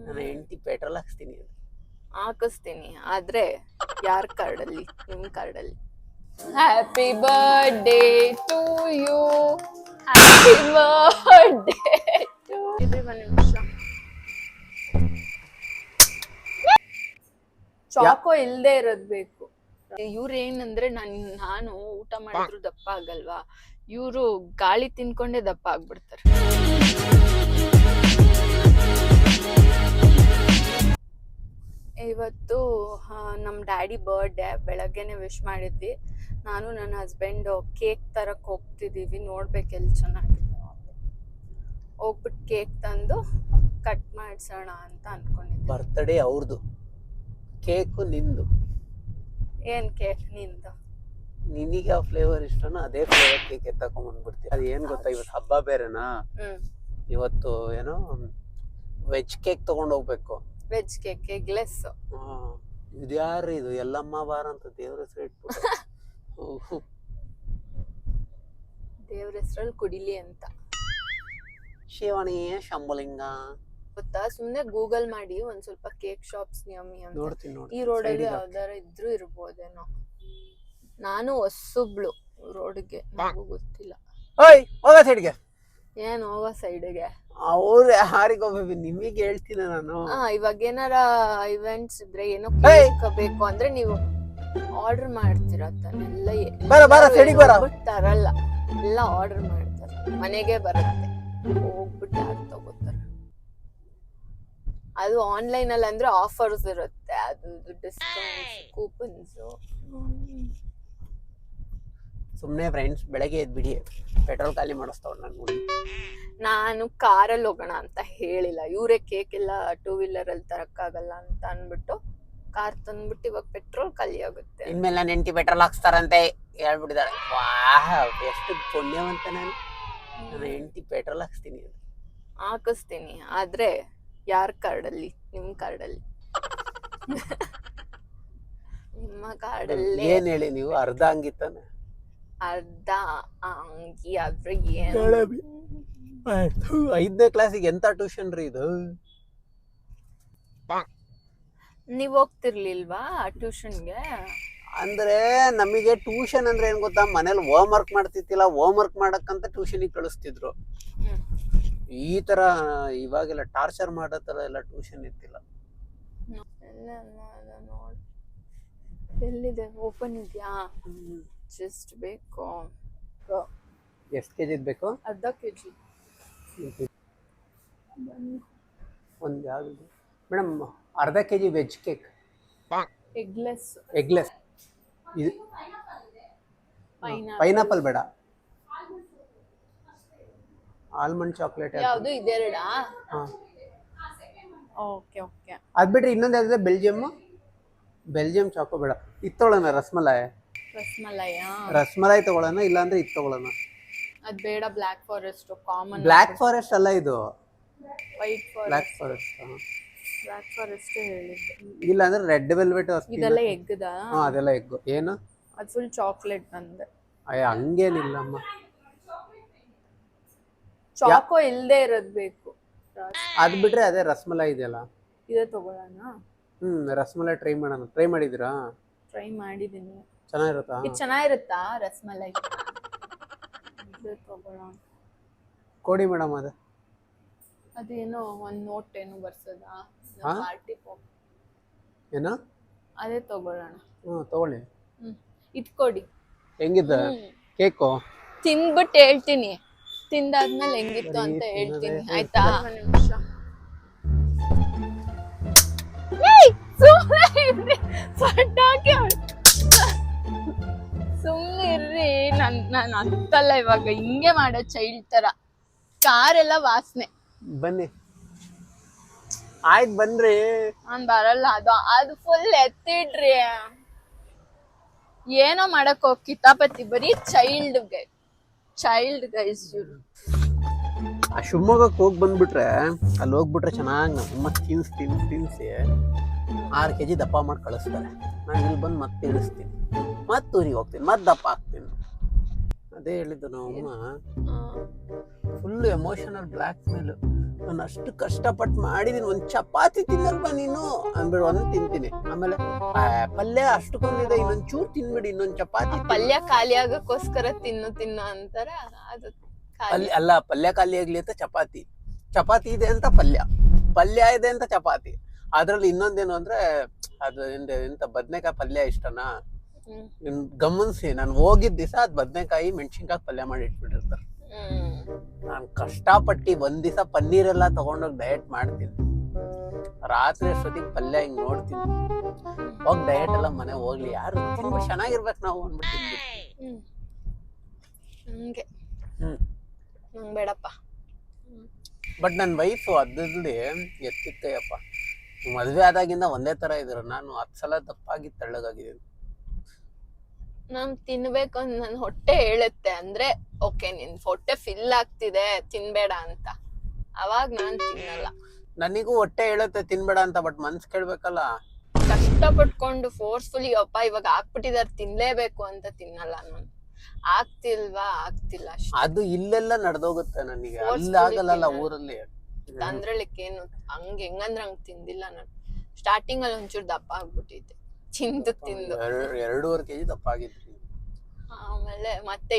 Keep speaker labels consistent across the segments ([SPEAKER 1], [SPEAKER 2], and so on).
[SPEAKER 1] ನನ್ನ ಹೆಂಡತಿ ಪೆಟ್ರೋಲ್ ಹಾಕ್ಸ್ತೀನಿ.
[SPEAKER 2] ಹಾಕಿಸ್ತೀನಿ, ಆದ್ರೆ ಯಾರ ಕಾರ್ಡಲ್ಲಿ? ನಿಮ್ ಕಾರ್ಡಲ್ಲಿ. Happy birthday to you, happy birthday to. ಇರ್ರಿ ಒಂದ್ ನಿಮಿಷ. ಚಾಕೋ ಇಲ್ದೇ ಇರೋದ್ ಬೇಕು. ಇವ್ರೇನಂದ್ರೆ ನಾನು ಊಟ ಮಾಡಿದ್ರು ದಪ್ಪ ಆಗಲ್ವಾ, ಇವ್ರು ಗಾಳಿ ತಿನ್ಕೊಂಡೇ ದಪ್ಪ ಆಗ್ಬಿಡ್ತಾರೆ. ಇವತ್ತು ನಮ್ಮ ಡ್ಯಾಡಿ ಬರ್ಡೇ, ಬೆಳಗ್ಗೆನೆ ವಿಶ್ ಮಾಡಿದ್ವಿ. ನಾನು ನನ್ನ ಹಸ್ಬೆಂಡ್ ಕೇಕ್ ತರಕ್ ಹೋಗ್ತಿದೀವಿ, ನೋಡ್ಬೇಕು ಎಲ್ಲಿ ಚೆನ್ನಾಗಿದೆ. ಹೋಗ್ಬಿಟ್ಟು ಕೇಕ್ ತಂದು ಕಟ್ ಮಾಡ್ಸೋಣ ಅಂತ ಅನ್ಕೊಂಡಿದ್ದೆ.
[SPEAKER 1] ಬರ್ತ್ಡೇ ಅವ್ರದ್ದು, ಕೇಕು ನಿಂದು.
[SPEAKER 2] ಏನ್ ಕೇಕ್ ನಿಂದು?
[SPEAKER 1] ನಿನಗೆ ಯಾವ ಫ್ಲೇವರ್ ಇಷ್ಟನೋ ಅದೇ ಫ್ಲೇವರ್ ಕೇಕ್ ಎತ್ತಕೊಂಡ್ಬಂದ್ಬಿಡ್ತೀವಿ. ಅದು ಏನ್ ಗೊತ್ತಾ, ಇವತ್ತು ಹಬ್ಬ ಬೇರೆನಾ. ಇವತ್ತು ಏನೋ ವೆಜ್ ಕೇಕ್ ತಗೊಂಡ್ ಹೋಗ್ಬೇಕು.
[SPEAKER 2] Veg cake, eggless.
[SPEAKER 1] ಇದ್ಯಾರು ಇದು ಎಲ್ಲಮ್ಮ ಬಾರ ಅಂತ ದೇವ್ರ ಹೆಸರು ಇಟ್ಬಿಟ್ಟು
[SPEAKER 2] ದೇವ್ರ ಹೆಸರಲ್ಲಿ ಕುಡಿಲಿ ಅಂತ.
[SPEAKER 1] ಶಿವಣಿ ಶಂಭುಲಿಂಗ
[SPEAKER 2] ಗೊತ್ತಾ? ಸುಮ್ನೆ ಗೂಗಲ್ ಮಾಡಿ ಒಂದ್ ಸ್ವಲ್ಪ ಕೇಕ್ ಶಾಪ್ಸ್ ಯಮ್ಮಿ ಅಂತ.
[SPEAKER 1] ನೋಡ್ತೀನಿ.
[SPEAKER 2] ಈ ರೋಡಲ್ಲಿ ಯಾವ್ದಾರ ಇದ್ರು ಇರ್ಬೋದೇನೋ. ನಾನು ಹೊಸಬ್ಳು ರೋಡ್ಗೆ, ನನಗೂ ಗೊತ್ತಿಲ್ಲ.
[SPEAKER 1] ಓಯ್ ಹೋಗ ಸೈಡ್ಗೆ.
[SPEAKER 2] ಏನ್ ಹೋಗೋ ಸೈಡ್ಗೆ?
[SPEAKER 1] ಅವ್ರು ಯಾರಿಗೋಗ್ಬೇಕು, ನಿಮಗೆ ಹೇಳ್ತೀನಿ ನಾನು.
[SPEAKER 2] ಇವಾಗ ಏನಾರ ಇವೆಂಟ್ಸ್ ಇದ್ರೆ ಏನೋ ಕೇಕ್ ಬೇಕು ಅಂದ್ರೆ ನೀವು ಆರ್ಡರ್ ಮಾಡ್ತೀರಾ ತಾನೆಲ್ಲ. ತರಲ್ಲ, ಎಲ್ಲ ಆರ್ಡರ್ ಮಾಡ್ತಾರೆ, ಮನೆಗೆ ಬರುತ್ತೆ. ಹೋಗ್ಬಿಟ್ಟು ಯಾರು ತಗೋತಾರೆ? ಅದು ಆನ್ಲೈನ್ ಅಲ್ಲಿ ಅಂದ್ರೆ ಆಫರ್ಸ್ ಇರುತ್ತೆ, ಅದು ಡಿಸ್ಕೌಂಟ್ಸ್, ಕೂಪನ್ಸ್.
[SPEAKER 1] ಸುಮ್ನೆ ಫ್ರೆಂಡ್ಸ್, ಬೆಳಗ್ಗೆ ಎದ್ಬಿಡಿ, ಪೆಟ್ರೋಲ್ ಖಾಲಿ ಮಾಡಿಸ್ತಾವ್ ನಾನು.
[SPEAKER 2] ನಾನು ಕಾರಲ್ಲಿ ಹೋಗೋಣ ಅಂತ ಹೇಳಿಲ್ಲ, ಇವರೇ ಕೇಕ್ ಎಲ್ಲ ಟೂ ವೀಲರ್ ಅಲ್ಲಿ ತರಕ್ಕಾಗಲ್ಲ ಅಂತ ಅನ್ಬಿಟ್ಟು ಕಾರ್ ತಂದ್ಬಿಟ್ಟು ಇವಾಗ ಪೆಟ್ರೋಲ್ ಖಾಲಿ ಆಗುತ್ತೆ.
[SPEAKER 1] ಇನ್ಮೇಲೆ ನನ್ನ ಹೆಂಡತಿ ಪೆಟ್ರೋಲ್ ಹಾಕ್ಸ್ತಾರಂತೆ ಹೇಳ್ಬಿಟ್ಟಿದ್ದಾರೆ. ವಾಹ್, ಎಷ್ಟು ಪುಣ್ಯವಂತ ನಾನು. ನನ್ನ ಹೆಂಡತಿ ಪೆಟ್ರೋಲ್
[SPEAKER 2] ಹಾಕಿಸ್ತೀನಿ, ಆದ್ರೆ ಯಾರ ಕಾರ್ಡಲ್ಲಿ? ನಿಮ್ ಕಾರ್ಡಲ್ಲಿ. ನಿಮ್ಮ ಕಾರ್ಡಲ್ಲಿ
[SPEAKER 1] ಏನ್ ಹೇಳಿ ನೀವು? ಅರ್ಧ ಹಂಗಿತ್ತಾನೆ.
[SPEAKER 2] ಅರ್ಧ ಅಂಗಿ ಆದ್ರೆ ಏನು?
[SPEAKER 1] 5ನೇ ಕ್ಲಾಸಿಗೆ ಎಂತ ಟ್ಯೂಷನ್ ರೀ ಇದು?
[SPEAKER 2] ನೀವ್ ಹೋಗ್ತಿರ್ಲಿಲ್ವಾ ಟ್ಯೂಷನ್ಗೆ?
[SPEAKER 1] ಅಂದ್ರೆ ನಮಗೆ ಟ್ಯೂಷನ್ ಅಂದ್ರೆ ಏನ್ ಗೊತ್ತಾ, ಮನೇಲಿ ಹೋಮ್ ವರ್ಕ್ ಮಾಡ್ತಿತ್ತಿಲ್ಲ, ಹೋಮ್ ವರ್ಕ್ ಮಾಡಕ್ಕಂತ ಟ್ಯೂಷನಿಗೆ ಕಳಿಸ್ತಿದ್ರು. ಈ ತರ ಇವಾಗೆಲ್ಲ ಟಾರ್ಚರ್ ಮಾಡೋ ತರ ಎಲ್ಲ ಟ್ಯೂಷನ್ ಇತ್ತಿಲ್ಲ.
[SPEAKER 2] ಎಲ್ಲಿದೆ? ಓಪನ್ ಇದೆಯಾ? ಜಸ್ಟ್ ಬೇಕು.
[SPEAKER 1] ಎಷ್ಟು ಕೆಜಿ ಬೇಕು?
[SPEAKER 2] ಅರ್ಧ ಕೆಜಿ.
[SPEAKER 1] ಒಂದು ಯಾವ್ದು ಮೇಡಮ್? ಅರ್ಧ ಕೆಜಿ ವೆಜ್ ಕೇಕ್,
[SPEAKER 2] ಎಗ್ಲೆಸ್.
[SPEAKER 1] ಇದು ಪೈನಾಪಲ್ ಬೇಡ, ಆಲ್ಮಂಡ್ ಚಾಕ್ಲೇಟ್.
[SPEAKER 2] ಯಾವುದು ಇದೆರಡಾ? Okay okay.
[SPEAKER 1] ಅದ್ ಬಿಟ್ರೆ ಇನ್ನೊಂದು ಯಾವ್ದಿದೆ? ಬೆಲ್ಜಿಯಂ ಚಾಕೋ ಬೇಡ. ಇದು ತಗೊಳ್ಳೋಣ, ರಸ್ಮಲೈ ತಗೊಳ್ಳೋಣ, ಇಲ್ಲಾಂದ್ರೆ ಇದು ತಗೊಳ್ಳೋಣ.
[SPEAKER 2] ಅದ್ ಬೇಡ, black forest common.
[SPEAKER 1] Black forest ಅಲ್ಲ ಇದು,
[SPEAKER 2] white forest.
[SPEAKER 1] Black forest.
[SPEAKER 2] Black forest ಹೇಳಿದ್ದೆ.
[SPEAKER 1] ಇಲ್ಲ ಅಂದ್ರೆ ರೆಡ್ ವೆಲ್ವೆಟ್.
[SPEAKER 2] ಇದೆಲ್ಲ ಎಗ್ಗದ?
[SPEAKER 1] ಅದೆಲ್ಲ ಎಗ್. ಏನು
[SPEAKER 2] ಅದು ಫುಲ್ ಚಾಕ್ಲೇಟ್ ಅಂದೆ.
[SPEAKER 1] ಅಯ್ಯ, ಹಂಗೇನಿಲ್ಲಮ್ಮ.
[SPEAKER 2] ಚಾಕೋ ಇಲ್ದೇ ಇರೋದ್ ಬೇಕು.
[SPEAKER 1] ಅದ್ ಬಿಟ್ರೆ ಅದೇ ರಸ್ಮಲೈ ಇದೆಯಲ್ಲ,
[SPEAKER 2] ಇದೇ ತಗೊಳ್ಳೋಣ.
[SPEAKER 1] ರಸ್ಮಲೈ ಟ್ರೈ ಮಾಡೋಣ. ಟ್ರೈ ಮಾಡಿದಿರಾ?
[SPEAKER 2] ಟ್ರೈ ಮಾಡಿದೀನಿ.
[SPEAKER 1] ಚೆನ್ನಾಗಿರುತ್ತಾ?
[SPEAKER 2] ಇದು ಚೆನ್ನಾಗಿರುತ್ತಾ ರಸ್ಮಲೈ? ತಗೊಳ್ಳೋಣ.
[SPEAKER 1] ಕೊಡಿ ಮೇಡಮ್.
[SPEAKER 2] ಅದೇನೋ ಒಂದ್ ನೋಟ್ ಏನೋ ಬರ್ಸದಾ? ಪಾರ್ಟಿ ಪಾಪ್
[SPEAKER 1] ಏನೋ,
[SPEAKER 2] ಅದೇ ತಗೊಳ್ಳೋಣ.
[SPEAKER 1] ತಗೊಳ್ಳಿ.
[SPEAKER 2] ಇದ್ ಕೊಡಿ.
[SPEAKER 1] ಹೆಂಗಿದ್ದ ಕೇಕು?
[SPEAKER 2] ತಿಂದ್ಬಿಟ್ಟು ಹೇಳ್ತೀನಿ, ತಿಂದಾದ್ಮೇಲೆ ಹೆಂಗಿತ್ತು ಅಂತ ಹೇಳ್ತೀನಿ, ಆಯ್ತಾ? ಸುಮ್ನೆ ಇರ್ರಿ, ನಾನು ಹತ್ತಲ್ಲ ಇವಾಗ. ಹಿಂಗೆ ಮಾಡೋ ಚೈಲ್ಡ್ ತರ. ಕಾರೆಲ್ಲ ವಾಸನೆ.
[SPEAKER 1] ಬನ್ನಿ, ಆಯ್ತು ಬನ್ರಿ.
[SPEAKER 2] ನಾನ್ ಬರಲ್ಲ. ಅದು ಫುಲ್ ಎತ್ತಿಡ್ರಿ. ಏನೋ ಮಾಡಕ್ ಹೋಗ್ ಕಿತಾಪತಿ, ಬರೀ ಚೈಲ್ಡ್ ಗೈಸ್ ಇವ್ರು.
[SPEAKER 1] ಆ ಶಿವಮೊಗ್ಗಕ್ಕೆ ಹೋಗಿ ಬಂದ್ಬಿಟ್ರೆ, ಅಲ್ಲಿ ಹೋಗ್ಬಿಟ್ರೆ ಚೆನ್ನಾಗಿ ನಮ್ಮ ತಿನ್ಸಿ 6 kg ದಪ್ಪ ಮಾಡಿ ಕಳಿಸ್ತಾರೆ. ನಾನು ಇಲ್ಲಿ ಬಂದು ಮತ್ತೆ ಇಳಿಸ್ತೀನಿ, ಮತ್ತೆ ಊರಿಗೆ ಹೋಗ್ತೀನಿ, ಮತ್ತೆ ದಪ್ಪ ಆಗ್ತೀನಿ. ಅದೇ ಹೇಳಿದ್ದು ನಮ್ಮಮ್ಮ
[SPEAKER 2] ಆ,
[SPEAKER 1] ಫುಲ್ ಎಮೋಷನಲ್ ಬ್ಲ್ಯಾಕ್ ಮೇಲ್. ನಾನು ಅಷ್ಟು ಕಷ್ಟಪಟ್ಟು ಮಾಡಿದೀನಿ, ಒಂದ್ ಚಪಾತಿ ತಿನ್ನಲ್ವಾ ನೀನು ಅಂದ್ಬಿಡು, ಒಂದ್ ತಿಂತೀನಿ. ಆಮೇಲೆ ಪಲ್ಯ ಅಷ್ಟಕ್ಕೊಂದಿದೆ, ಇನ್ನೊಂದ್ ಚೂರ್ ತಿನ್ಬಿಡಿ, ಇನ್ನೊಂದ್ ಚಪಾತಿ
[SPEAKER 2] ಪಲ್ಯ ಖಾಲಿ ಆಗಕ್ಕೋಸ್ಕರ ತಿನ್ನು ಅಂತಾರ. ಅದು ಖಾಲಿ
[SPEAKER 1] ಅಲ್ಲ, ಪಲ್ಯ ಖಾಲಿ ಆಗ್ಲಿ ಅಂತ ಚಪಾತಿ, ಚಪಾತಿ ಇದೆ ಅಂತ ಪಲ್ಯ, ಪಲ್ಯ ಇದೆ ಅಂತ ಚಪಾತಿ. ಅದ್ರಲ್ಲಿ ಇನ್ನೊಂದೇನು ಅಂದ್ರೆ ಅದು ಎಂತ ಬದ್ನೆಕಾಯಿ ಪಲ್ಯ ಇಷ್ಟನಾ? ಗಮನಿಸಿ, ನಾನು ಹೋಗಿದ್ ದಿವಸ ಅದ್ ಬದ್ನೆಕಾಯಿ ಮೆಣಸಿನ್ಕಾಯಿ ಪಲ್ಯ ಮಾಡಿ ಇಟ್ಬಿಟ್ಟಿರ್ತಾರೆ. ನಾನು ಕಷ್ಟಪಟ್ಟಿ ಒಂದ್ ದಿವಸ ಪನ್ನೀರೆಲ್ಲ ತಗೊಂಡೋಗಿ ಡಯಟ್ ಮಾಡ್ತೀನಿ, ರಾತ್ರಿ ಅಷ್ಟೊತ್ತಿಗೆ ಪಲ್ಯ ಹಿಂಗ್ ನೋಡ್ತೀನಿ, ಹೋಗ್ ಡಯಟ್ ಎಲ್ಲ ಮನೆ ಹೋಗ್ಲಿ, ಯಾರು ತಿನ್ಬಿಟ್ಟು ಚೆನ್ನಾಗಿರ್ಬೇಕು ನಾವು ಅಂದ್ಬಿಟ್ಟು
[SPEAKER 2] ಹಂಗೆ
[SPEAKER 1] ಹ್ಮ್.
[SPEAKER 2] ನಂಗ್ ಬೇಡಪ್ಪ.
[SPEAKER 1] ಬಟ್ ನನ್ನ ವೈಫು ಅದ್ರಲ್ಲಿ ಎತ್ತಿತ್ತಯ್ಯಪ್ಪ, ಮದ್ವೆ ಆದಾಗಿಂದ ಒಂದೇ ತರ ಇದ್ರು. ನಾನು 10 ಸಲ ದಪ್ಪಾಗಿ ತೆಳ್ಳಗಾಗಿದ್ದೀನಿ.
[SPEAKER 2] ನಾನ್ ತಿನ್ಬೇಕು ಅಂತ ನನ್ ಹೊಟ್ಟೆ ಹೇಳುತ್ತೆ ಅಂದ್ರೆ ಓಕೆ, ನಿನ್ ಹೊಟ್ಟೆ ಫಿಲ್ ಆಗ್ತಿದೆ ತಿನ್ಬೇಡ ಅಂತ, ಅವಾಗ ನಾನ್ ತಿನ್ನಲ್ಲ.
[SPEAKER 1] ನನಗೂ ಹೊಟ್ಟೆ ಹೇಳುತ್ತೆ ತಿನ್ಬೇಡ ಅಂತ, ಬಟ್ ಮನ್ಸ್ ಕೇಳ್ಬೇಕಲ್ಲ.
[SPEAKER 2] ಕಷ್ಟಪಟ್ಕೊಂಡು ಫೋರ್ಸ್ಫುಲಿ ಅಪ್ಪ ಇವಾಗ ಹಾಕ್ಬಿಟ್ಟಿದಾರೆ ತಿನ್ಲೇಬೇಕು ಅಂತ ತಿನ್ನಲ್ಲ ನಾನು. ಆಗ್ತಿಲ್ವಾ, ಆಗ್ತಿಲ್ಲ ಅಷ್ಟೇ.
[SPEAKER 1] ಅದು ಇಲ್ಲೆಲ್ಲ ನಡೆದೋಗುತ್ತೆ ನನಗೆ, ಅಲ್ಲಿ
[SPEAKER 2] Forcefully
[SPEAKER 1] ಆಗಲ್ಲ
[SPEAKER 2] ತಿನ್ನಲ್ಲ.
[SPEAKER 1] ಊರಲ್ಲಿ.
[SPEAKER 2] ತಂದ್ರಳಿಕ್ಕೇನು ಹಂಗ ಹೆಂಗಂದ್ರ ಹಂಗ್ ತಿಂದಿಲ್ಲ ನಾನು. ಸ್ಟಾರ್ಟಿಂಗ್ ಅಲ್ಲಿ ಒಂಚೂರು ದಪ್ಪ ಆಗ್ಬಿಟ್ಟಿದ್ದೆ ತಿಂದು
[SPEAKER 1] 2.5 kg ದಪ್ಪ ಆಗಿದ್ರಿ.
[SPEAKER 2] ಆಮೇಲೆ ಮತ್ತೆ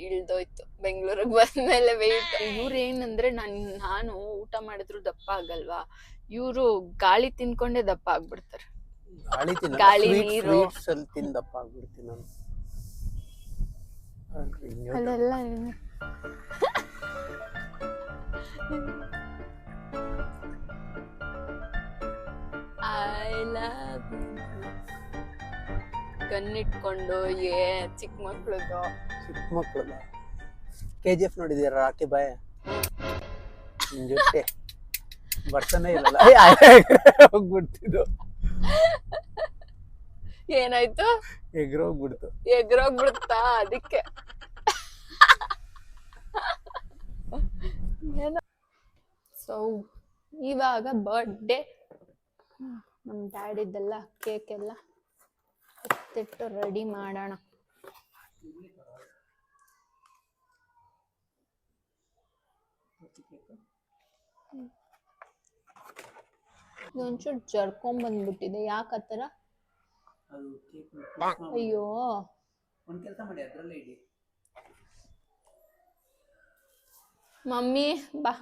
[SPEAKER 2] ಇಳ್ದೋಯ್ತು ಬೆಂಗಳೂರಿಗೆ ಬಂದ್ಮೇಲೆ ವೆಯ್ಟ್. ಇವ್ರು ಏನಂದ್ರೆ ನಾನು ಊಟ ಮಾಡಿದ್ರು ದಪ್ಪ ಆಗಲ್ವಾ, ಇವ್ರು ಗಾಳಿ ತಿನ್ಕೊಂಡೇ ದಪ್ಪ ಆಗ್ಬಿಡ್ತಾರೆ. ಗಾಳಿ, ನೀರು.
[SPEAKER 1] ಸ್ವೀಟ್ಸ್ ಅಲ್ಲಿ ತಿಂದು ದಪ್ಪ ಆಗ್ಬಿಡ್ತೀನಿ ನಾನು.
[SPEAKER 2] ಅಲ್ಲೆಲ್ಲ ಐ ಲವ್ ಗನ್ನಿಟ್ಕೊಂಡು ಚಿಕ್ಕ ಮಕ್ಳದು.
[SPEAKER 1] ಚಿಕ್ಕ ಮಕ್ಕಳು KGF ನೋಡಿದೀರ? ರಾಕಿ ಬಾಯ್ ನಿನ್ ಜೊತೆ ಬರ್ತಾನೆ ಇರಲ್ಲ, ಹೋಗ್ಬಿಡ್ತಿದ್ದು.
[SPEAKER 2] ಏನಾಯ್ತು?
[SPEAKER 1] ಎಗ್ರೋಗ್ಬಿಡ್ತಾ
[SPEAKER 2] ಅದಕ್ಕೆ. ಸೊ ಇವಾಗ ಬರ್ಡೇ ನಮ್ ಡ್ಯಾಡಿದೆಲ್ಲ ಕೇಕ್ ಎಲ್ಲ ಎತ್ತಿಟ್ಟು ರೆಡಿ ಮಾಡೋಣ. ಒಂಚೂರು ಜರ್ಕೊಂಡ್ ಬಂದ್ಬಿಟ್ಟಿದೆ, ಯಾಕತ್ತರ? ಅಯ್ಯೋ,
[SPEAKER 1] ಒಂದ್ ಕೆಲಸ ಮಾಡಿ, ಅದ್ರಲ್ಲೇ ಇಡಿ.
[SPEAKER 2] ಮಮ್ಮಿ ಬಾ,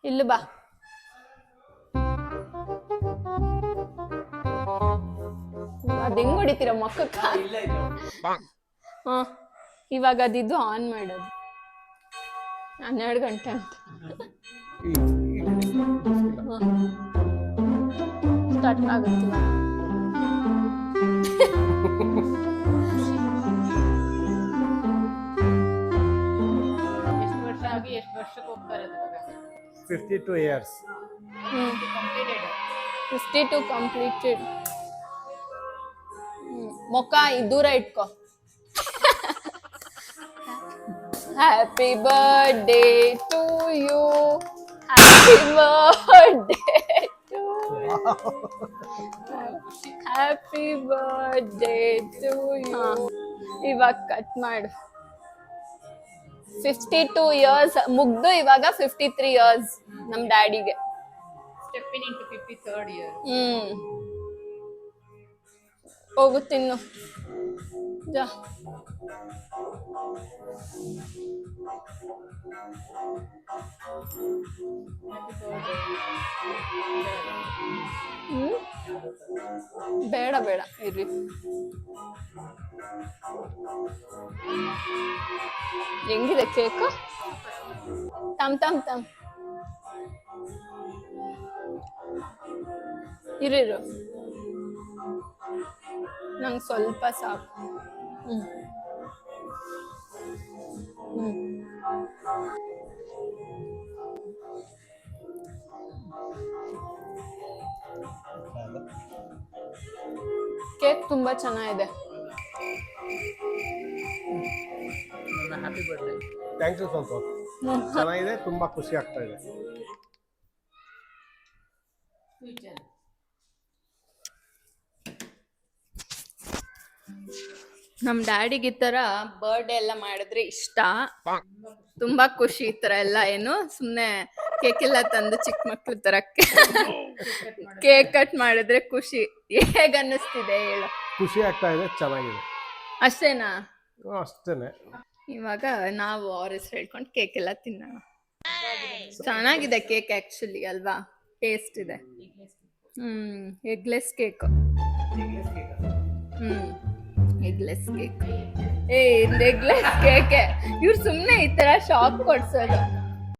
[SPEAKER 2] ಇಲ್ಲ ಬಾ. ಅದ್ ಹೆಂಗ್ ಹೊಡಿತೀರ ಮಕ್ಕಕ್ಕ? ಇವಾಗ ಅದಿದ್ದು ಆನ್ ಮಾಡೋದು 12 ಗಂಟೆ ಅಂತ ಸ್ಟಾರ್ಟ್ ಆಗುತ್ತೆ.
[SPEAKER 3] ಎಷ್ಟು ವರ್ಷ ಆಗಿ ಎಷ್ಟು ವರ್ಷಕ್ಕೆ ಹೋಗ್ತಾರೆ?
[SPEAKER 4] 52 years.
[SPEAKER 2] 52 ಕಂಪ್ಲೀಟೆಡ್. ಮೊಕ್ಕ ದೂರ ಇಟ್ಕೋ. Happy birthday to you, happy birthday to you, happy birthday to you. ಇವಾಗ ಕಟ್ ಮಾಡು. 52 ಇಯರ್ಸ್ ಮುಗ್ದು ಇವಾಗ 53 ಇಯರ್ಸ್ ನಮ್ ಡ್ಯಾಡಿಗೆ.
[SPEAKER 3] Stepping into 53rd year.
[SPEAKER 2] ಹೋಗು ತಿನ್ನು ಜಾ. ಬೇಡ ಬೇಡ ಇರ್ರಿ. ಹೆಂಗಿದೆ ಕೇಕ್? ತಮ್ ತಮ್ ತಮ್ ಇರಿರು, ನಂಗೆ ಸ್ವಲ್ಪ ಸಾಕು. ಕೇಕ್ ತುಂಬಾ ಚೆನ್ನಾಗಿದೆ.
[SPEAKER 1] Happy birthday.
[SPEAKER 4] Thank you Santosh, ಚೆನ್ನಾಗಿದೆ, ತುಂಬಾ ಖುಷಿ ಆಗ್ತಾ ಇದೆ.
[SPEAKER 2] ನಮ್ ಡ್ಯಾಡಿಗೆ ಈ ತರ ಬರ್ಡೇ ಎಲ್ಲ ಮಾಡಿದ್ರೆ ಇಷ್ಟ, ತುಂಬಾ ಖುಷಿ. ಈ ತರ ಎಲ್ಲ ಏನು ಸುಮ್ನೆ ಕೇಕ್ ಎಲ್ಲ ತಂದು ಚಿಕ್ಕ ಮಕ್ಳ ತರ ಕೇಕ್ ಕಟ್ ಮಾಡಿದ್ರೆ ಖುಷಿ. ಹೇಗ್ ಅನ್ನಿಸ್ತಿದೆ ಹೇಳು?
[SPEAKER 4] ಖುಷಿ ಆಗ್ತಾ ಇದೆ, ಚೆನ್ನಾಗಿದೆ.
[SPEAKER 2] ಅಷ್ಟೇನಾ?
[SPEAKER 4] ಅಷ್ಟೇನೆ.
[SPEAKER 2] ಇವಾಗ ನಾವು ಅವ್ರ ಹೆಸರು ಹೇಳ್ಕೊಂಡು ಕೇಕ್ ಎಲ್ಲ ತಿನ್ನೋಣ. ಚೆನ್ನಾಗಿದೆ ಕೇಕ್ ಆಕ್ಚುಲಿ ಅಲ್ವಾ, ಟೇಸ್ಟ್ ಇದೆ. Eggless cake. Eggless cake. Eggless cake. ಇವ್ರು ಸುಮ್ನೆ ಈ ತರ ಶಾಕ್ ಕೊಡ್ಸೋದು.